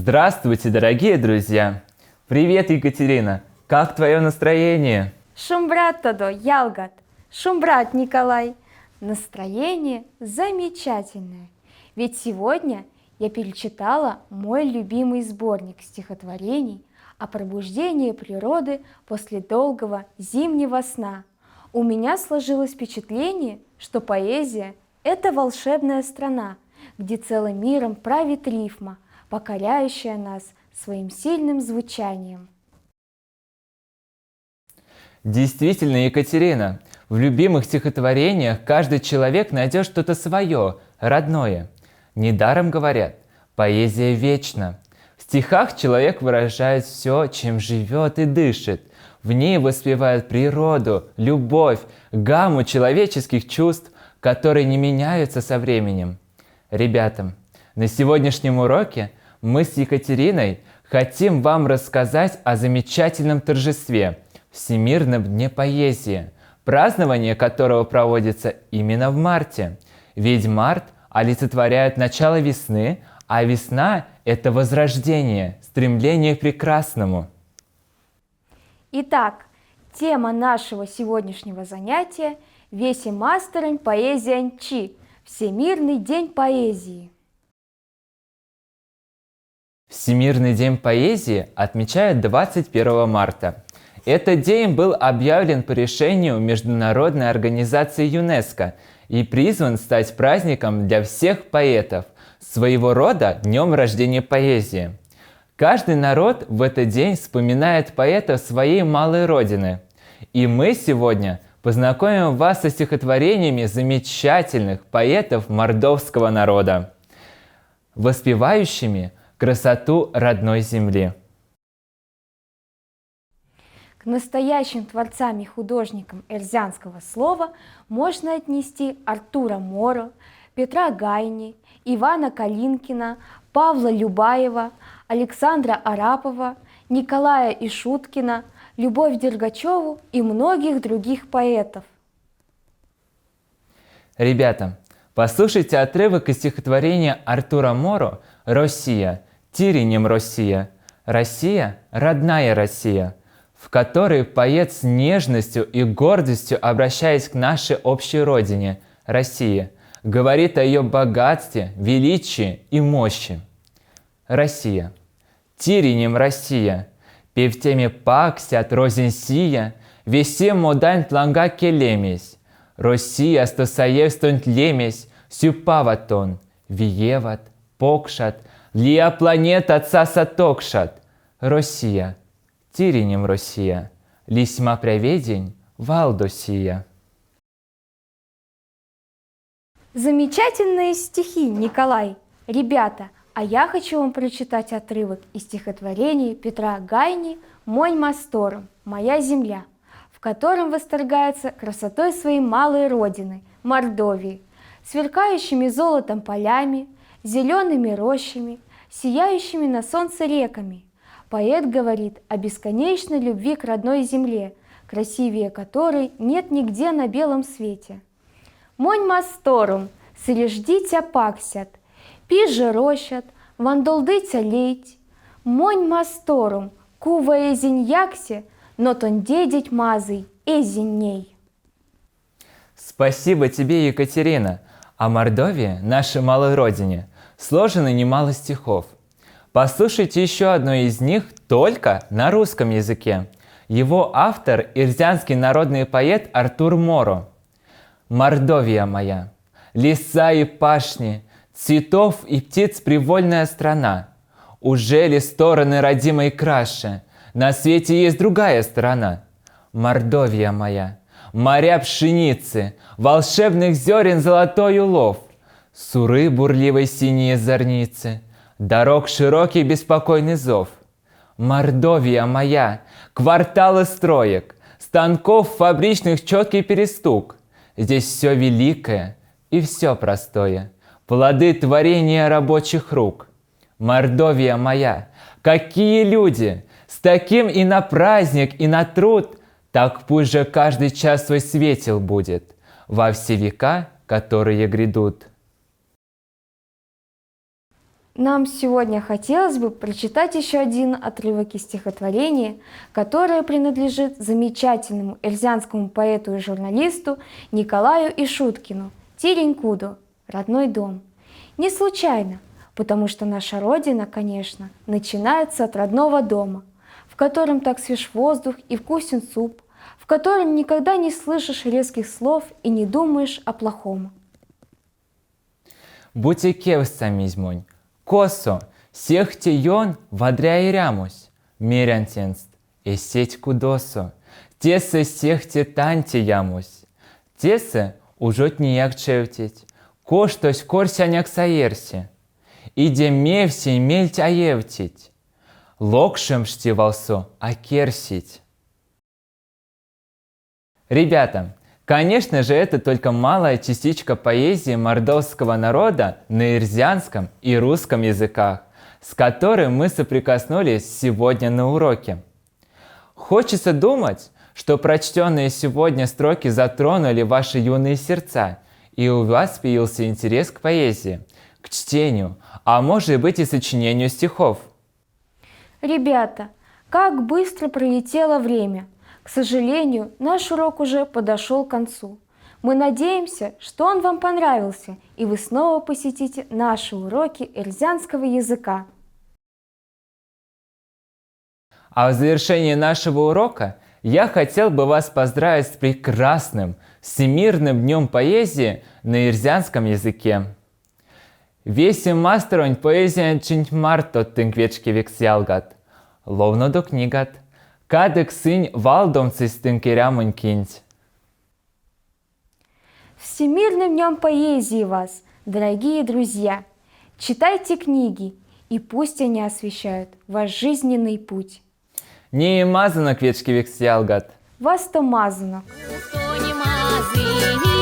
Здравствуйте, дорогие друзья! Привет, Екатерина! Как твое настроение? Шумбрат Тодо, Ялгат, Шумбрат Николай. Настроение замечательное, ведь сегодня я перечитала мой любимый сборник стихотворений о пробуждении природы после долгого зимнего сна. У меня сложилось впечатление, что поэзия – это волшебная страна, где целым миром правит рифма, покоряющая нас своим сильным звучанием. Действительно, Екатерина, в любимых стихотворениях каждый человек найдет что-то свое, родное. Недаром говорят, поэзия вечна. В стихах человек выражает все, чем живет и дышит. В ней воспевают природу, любовь, гамму человеческих чувств, которые не меняются со временем. Ребята, на сегодняшнем уроке мы с Екатериной хотим вам рассказать о замечательном торжестве – Всемирном дне поэзии, празднование которого проводится именно в марте. Ведь март олицетворяет начало весны, а весна – это возрождение, стремление к прекрасному. Итак, тема нашего сегодняшнего занятия – Весемастерень поэзиянчи – Всемирный день поэзии. Всемирный день поэзии отмечают 21 марта. Этот день был объявлен по решению Международной организации ЮНЕСКО и призван стать праздником для всех поэтов, своего рода днем рождения поэзии. Каждый народ в этот день вспоминает поэтов своей малой родины. И мы сегодня познакомим вас со стихотворениями замечательных поэтов мордовского народа, воспевающими красоту родной земли. К настоящим творцам и художникам эрзянского слова можно отнести Артура Моро, Петра Гайни, Ивана Калинкина, Павла Любаева, Александра Арапова, Николая Ишуткина, Любовь Дергачеву и многих других поэтов. Ребята, послушайте отрывок из стихотворения Артура Моро «Россия, тиренем Россия, Россия, родная Россия», в которой поэт с нежностью и гордостью, обращаясь к нашей общей родине, России, говорит о ее богатстве, величии и мощи. Россия, тиренем Россия, певтеми паксят розин сия, весем модань тланга келемесь, Россия стосаев стонт лемесь, сюпаватон, виеват, покшат, лия планета цаса токшат, Россия, тиренем Россия, лисьма проведень Валдосия. Замечательные стихи, Николай! Ребята, а я хочу вам прочитать отрывок из стихотворений Петра Гайни «Монь мастором, моя земля», в котором восторгается красотой своей малой родины, Мордовии, сверкающими золотом полями, зелеными рощами, сияющими на солнце реками. Поэт говорит о бесконечной любви к родной земле, красивее которой нет нигде на белом свете. «Монь масторум, среждитя паксят, пиже рощат, вандолдыця лейть, монь масторум, кува эзень яксе, но тон дедеть мазый эзенней». Спасибо тебе, Екатерина! О Мордовии, нашей малой родине, сложено немало стихов. Послушайте еще одно из них только на русском языке. Его автор – ирзянский народный поэт Артур Моро. «Мордовия моя, леса и пашни, цветов и птиц привольная страна. Уже ли стороны родимой краше? На свете есть другая сторона. Мордовия моя, моря пшеницы, волшебных зерен золотой улов, суры бурливой синие зорницы, дорог широкий беспокойный зов. Мордовия моя, кварталы строек, станков фабричных четкий перестук. Здесь все великое и все простое, плоды творения рабочих рук. Мордовия моя, какие люди, с таким и на праздник, и на труд, так пусть же каждый час свой светил будет во все века, которые грядут». Нам сегодня хотелось бы прочитать еще один отрывок из стихотворения, которое принадлежит замечательному эльзянскому поэту и журналисту Николаю Ишуткину «Теренькуду. Родной дом». Не случайно, потому что наша Родина, конечно, начинается от родного дома, в котором так свеж воздух и вкусен суп, в котором никогда не слышишь резких слов и не думаешь о плохом. Будьте кевсами измонь, косо, сехте йон вадря и рямусь, мерянтенст, и сеть кудосо, тесе сехте танте ямусь, тесе ужот ніяк чевтіть, коштось корсяняк саерси, иде мевси мельть аевтить, локшем штивалсо акерсить. Ребята, конечно же, это только малая частичка поэзии мордовского народа на ирзианском и русском языках, с которым мы соприкоснулись сегодня на уроке. Хочется думать, что прочтенные сегодня строки затронули ваши юные сердца, и у вас появился интерес к поэзии, к чтению, а может быть и сочинению стихов. Ребята, как быстро пролетело время! К сожалению, наш урок уже подошел к концу. Мы надеемся, что он вам понравился, и вы снова посетите наши уроки эльзянского языка. А в завершении нашего урока я хотел бы вас поздравить с прекрасным Всемирным днем поэзии на ирзианском языке. Веси мастеронь поэзия чинтмарто тынквечки вексялгат, ловно до книгат, кадык сынь валдомцы стынкерямонь кинть. Всемирным днем поэзии вас, дорогие друзья! Читайте книги, и пусть они освещают ваш жизненный путь. Не мазано квечки вексялгат. Вас то мазано. Хто не мазий,